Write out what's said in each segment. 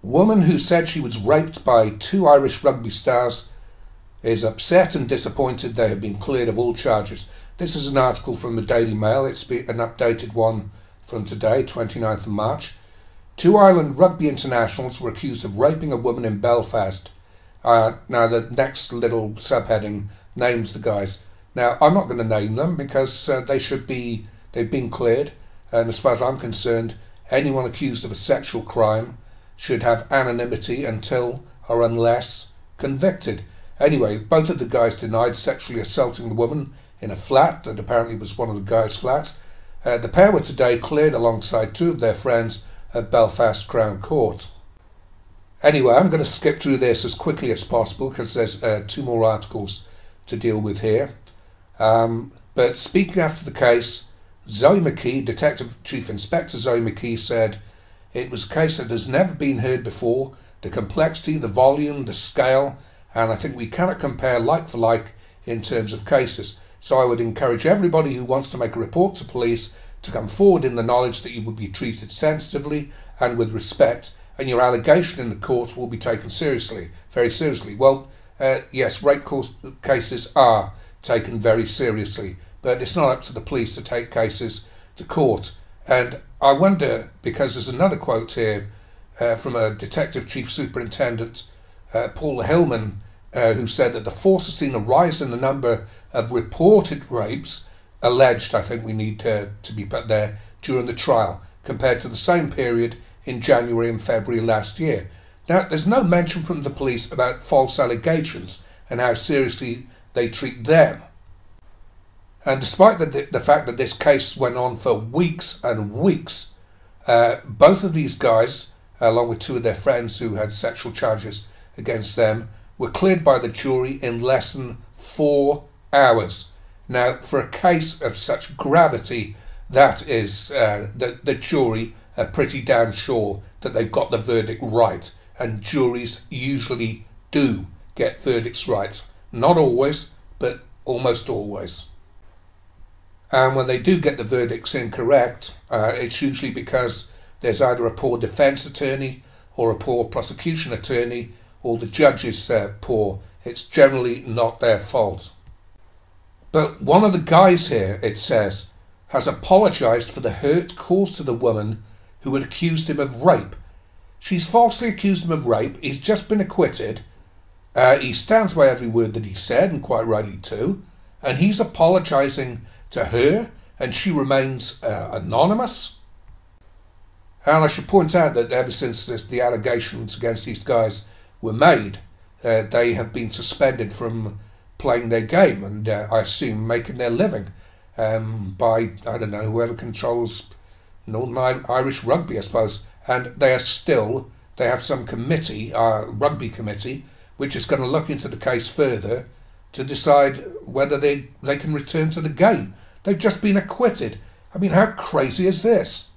Woman who said she was raped by 2 Irish rugby stars is upset and disappointed they have been cleared of all charges. This is an article from the Daily Mail. It's an updated one from today, 29th of March. 2 Ireland rugby internationals were accused of raping a woman in Belfast. Now the next little subheading names the guys. Now I'm not going to name them because they've been cleared, and as far as I'm concerned, anyone accused of a sexual crime should have anonymity until or unless convicted. Anyway, both of the guys denied sexually assaulting the woman in a flat that apparently was one of the guys' flats. The pair were today cleared alongside 2 of their friends at Belfast Crown Court. Anyway, I'm going to skip through this as quickly as possible because there's 2 more articles to deal with here. But speaking after the case, Zoe McKee, Detective Chief Inspector Zoe McKee, said it was a case that has never been heard before. The complexity, the volume, the scale, and I think we cannot compare like for like in terms of cases. So I would encourage everybody who wants to make a report to police to come forward in the knowledge that you will be treated sensitively and with respect, and your allegation in the court will be taken seriously, very seriously. Well, yes, rape cases are taken very seriously, but it's not up to the police to take cases to court. And I wonder, because there's another quote here from a Detective Chief Superintendent, Paul Hillman, who said that the force has seen a rise in the number of reported rapes, alleged, I think we need to be put there, during the trial, compared to the same period in January and February last year. Now, there's no mention from the police about false allegations and how seriously they treat them. And despite the fact that this case went on for weeks and weeks, both of these guys, along with 2 of their friends who had sexual charges against them, were cleared by the jury in less than 4 hours. Now, for a case of such gravity, that is the jury are pretty damn sure that they've got the verdict right, and juries usually do get verdicts right. Not always, but almost always. And when they do get the verdicts incorrect, it's usually because there's either a poor defence attorney or a poor prosecution attorney, or the judge is poor. It's generally not their fault. But one of the guys here, it says, has apologised for the hurt caused to the woman who had accused him of rape. She's falsely accused him of rape. He's just been acquitted. He stands by every word that he said, and quite rightly too. And he's apologising to her, and she remains anonymous. And I should point out that ever since the allegations against these guys were made, they have been suspended from playing their game and I assume making their living by, I don't know, whoever controls Northern Irish rugby, I suppose. And they have some committee, rugby committee, which is going to look into the case further to decide whether they can return to the game. They've just been acquitted. I mean, how crazy is this?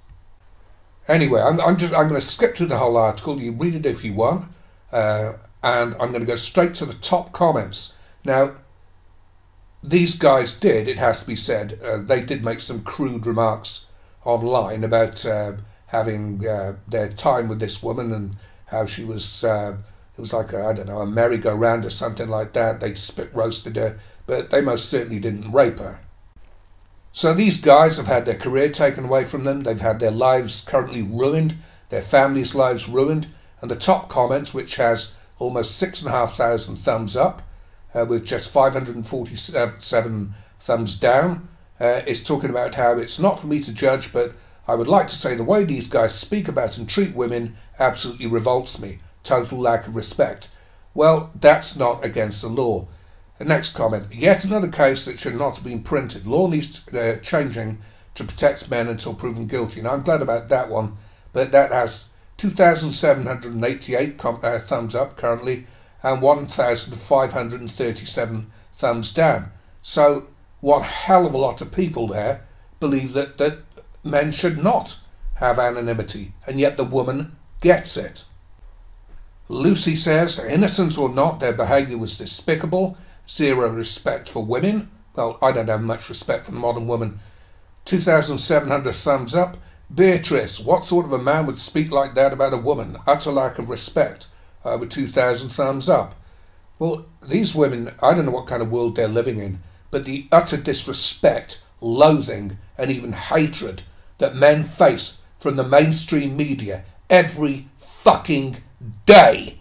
Anyway, I'm going to skip through the whole article. You read it if you want, and I'm going to go straight to the top comments. Now, these guys did, it has to be said, they did make some crude remarks online about having their time with this woman and how she was, it was like, I don't know, a merry-go-round or something like that. They spit-roasted her, but they most certainly didn't rape her. So these guys have had their career taken away from them. They've had their lives currently ruined, their families' lives ruined. And the top comment, which has almost 6,500 thumbs up, with just 547 thumbs down, is talking about how it's not for me to judge, but I would like to say the way these guys speak about and treat women absolutely revolts me. Total lack of respect. Well, that's not against the law. The next comment, yet another case that should not have been printed. Law needs changing to protect men until proven guilty. Now, I'm glad about that one, but that has 2,788 thumbs up currently and 1,537 thumbs down. So one hell of a lot of people there believe that men should not have anonymity, and yet the woman gets it. Lucy says, innocent or not, their behaviour was despicable. Zero respect for women. Well, I don't have much respect for the modern woman. 2,700 thumbs up. Beatrice, what sort of a man would speak like that about a woman? Utter lack of respect. Over 2,000 thumbs up. Well, these women, I don't know what kind of world they're living in, but the utter disrespect, loathing, and even hatred that men face from the mainstream media every fucking day.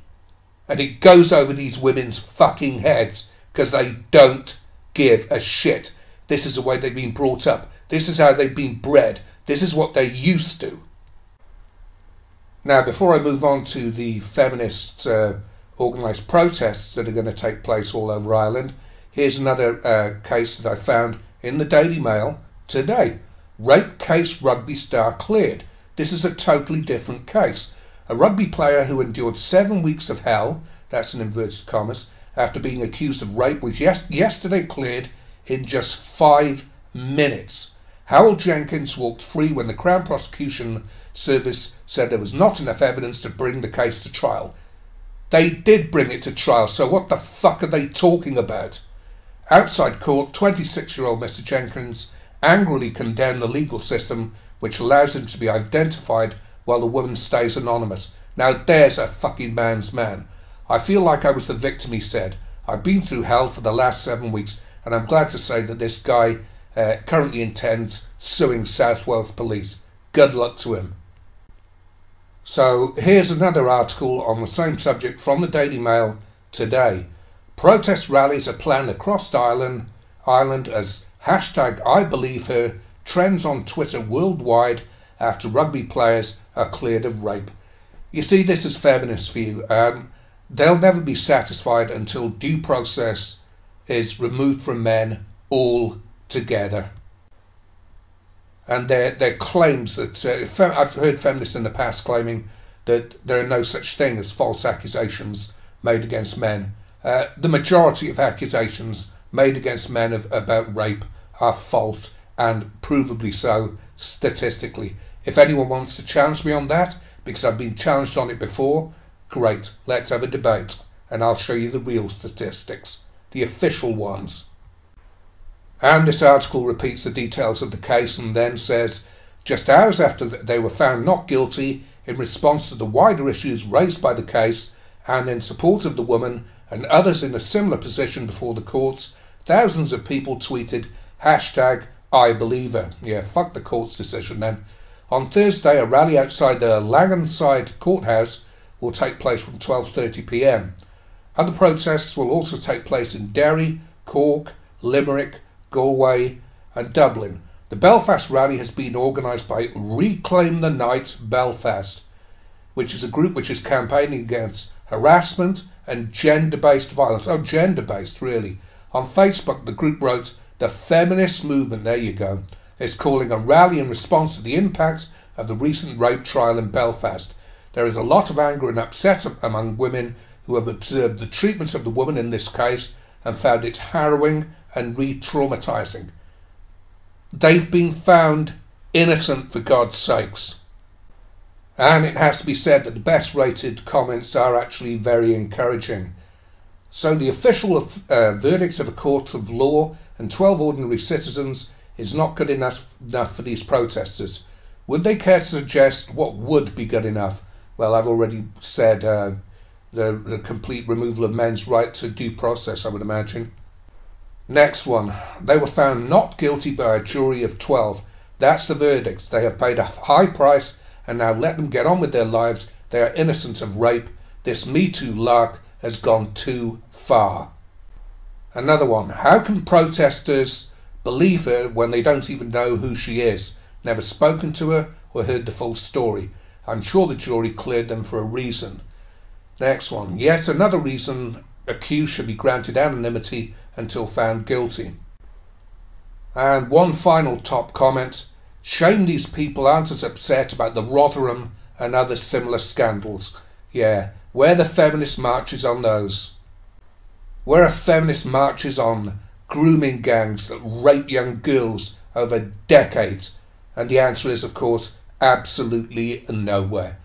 And it goes over these women's fucking heads because they don't give a shit. This is the way they've been brought up. This is how they've been bred. This is what they're used to. Now, before I move on to the feminist organised protests that are going to take place all over Ireland, here's another case that I found in the Daily Mail today. Rape case rugby star cleared. This is a totally different case. A rugby player who endured 7 weeks of hell, that's in inverted commas, after being accused of rape was yesterday cleared in just 5 minutes. Harold Jenkins walked free when the Crown Prosecution Service said there was not enough evidence to bring the case to trial. They did bring it to trial, so what the fuck are they talking about? Outside court, 26-year-old Mr. Jenkins angrily condemned the legal system which allows him to be identified while the woman stays anonymous. Now there's a fucking man's man. I feel like I was the victim, he said. I've been through hell for the last 7 weeks, and I'm glad to say that this guy currently intends suing South Wales Police. Good luck to him. So here's another article on the same subject from the Daily Mail today. Protest rallies are planned across Ireland as #IBelieveHer trends on Twitter worldwide after rugby players are cleared of rape. You see, this is feminist for you. They'll never be satisfied until due process is removed from men altogether. And their claims that I've heard feminists in the past claiming that there are no such thing as false accusations made against men. The majority of accusations made against men about rape are false, and provably so statistically. If anyone wants to challenge me on that, because I've been challenged on it before, great, let's have a debate, and I'll show you the real statistics, the official ones. And this article repeats the details of the case and then says, just hours after they were found not guilty, in response to the wider issues raised by the case and in support of the woman and others in a similar position before the courts, thousands of people tweeted #IBelieveHer. Yeah, fuck the court's decision then. On Thursday, a rally outside the Langonside courthouse will take place from 12:30 p.m. Other protests will also take place in Derry, Cork, Limerick, Galway and Dublin. The Belfast rally has been organised by Reclaim the Night Belfast, which is a group which is campaigning against harassment and gender-based violence. Oh, gender-based, really. On Facebook, the group wrote, the feminist movement, there you go, is calling a rally in response to the impact of the recent rape trial in Belfast. There is a lot of anger and upset among women who have observed the treatment of the woman in this case and found it harrowing and re-traumatising. They've been found innocent, for God's sakes. And it has to be said that the best rated comments are actually very encouraging. So the official verdict of a court of law and 12 ordinary citizens is not good enough for these protesters. Would they care to suggest what would be good enough? Well, I've already said the complete removal of men's right to due process, I would imagine. Next one. They were found not guilty by a jury of 12. That's the verdict. They have paid a high price and now let them get on with their lives. They are innocent of rape. This Me Too lark has gone too far. Another one. How can protesters believe her when they don't even know who she is? Never spoken to her or heard the full story. I'm sure the jury cleared them for a reason. Next one. Yet another reason accused should be granted anonymity until found guilty. And one final top comment. Shame these people aren't as upset about the Rotherham and other similar scandals. Yeah, where are the feminist marches on those? Where are feminist marches on grooming gangs that rape young girls over decades? And the answer is, of course, absolutely nowhere.